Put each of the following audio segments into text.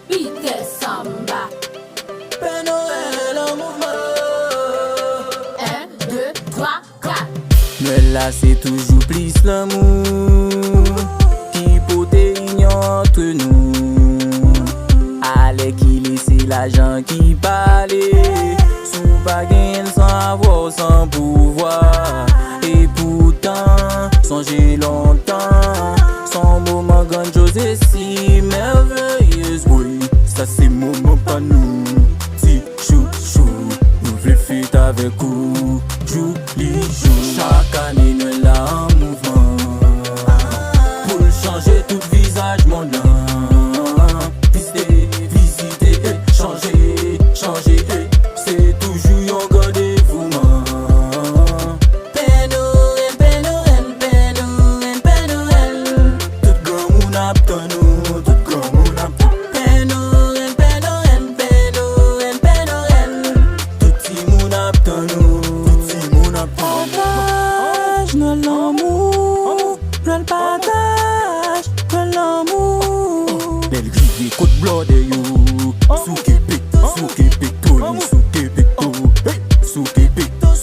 Peter Samba. Père Noël en mouvement. 1, 2, 3, 4. Mais là c'est toujours plus l'amour qui peut réunir entre nous. Allez qui laisse l'argent qui parle, sous baguette sans avoir, sans pouvoir. Et pourtant, songez longtemps, son moment grand chose est si merveilleuse. Oui, ça c'est moment pas nous. Si chou, nous voulons faire avec vous, jour les jours. Chaque année nous là en mouvement, pour changer tout visage mondain. Visiter, changer, c'est toujours un rendez-vous. Père Noël, tout grand moun attend nous, tout grand moun attend. Père Noël, tout petit moun attend nous, tout petit moun attend. Partage dans l'amour, dans le partage, dans l'amour. Belle rivière, côte blonde de you, souke Tony,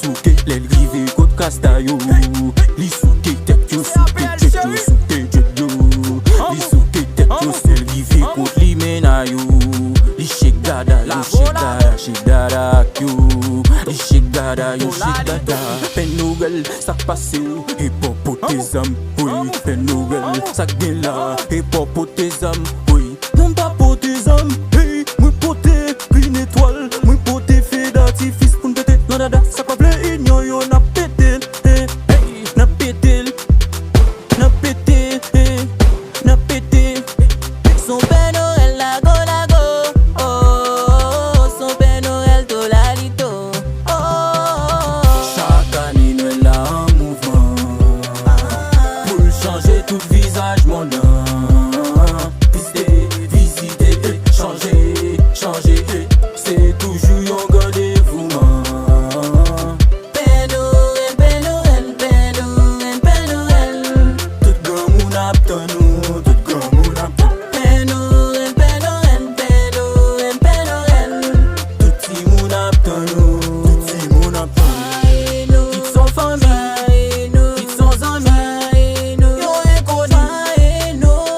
souke, belle rivière, côte castaillou, li souke tête yo, souke jet yo, li souke tête yo, belle rivière, côte li menayou, li shake dada yo, li shake dada. Père Noël, ça passe ou, et pour tes âmes, oui. Père Noël, ça gagne là, et pour tes âmes, oui. Non pas pour tes âmes, hey, moi poté, une étoile, moi poté, fait d'artifice pour me péter. Non dada, ça pas blé, yo, n'a pété, hey, n'a pété, n'a pété. Son Père Noël, lago, oh, son Père Noël, tolalito, oh. Chaque année, nous là en mouvement, pour changer tout visage mondain. Visiter, changer, c'est toujours un rendez-vous. Père Noël, tout grand moun attend nous, tout grand moun attend. Père Noël, tout petit moun attend nous, tout petit moun attend. Quitte son famille, quitte son ami, yo inconnu,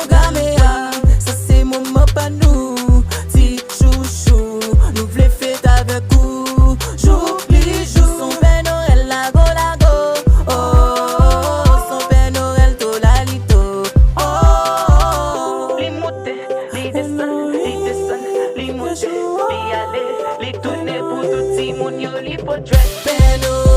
gaméa, ça c'est moment pas nous. Si chouchou, nous voulons fêter avec vous, jour les jours. Son Père Noël, lago, oh, son Père Noël, tolalito, oh. Li monte, li descend, li monte, li aller, li tourner pour tout petit moun yo li portrait. Père Noël.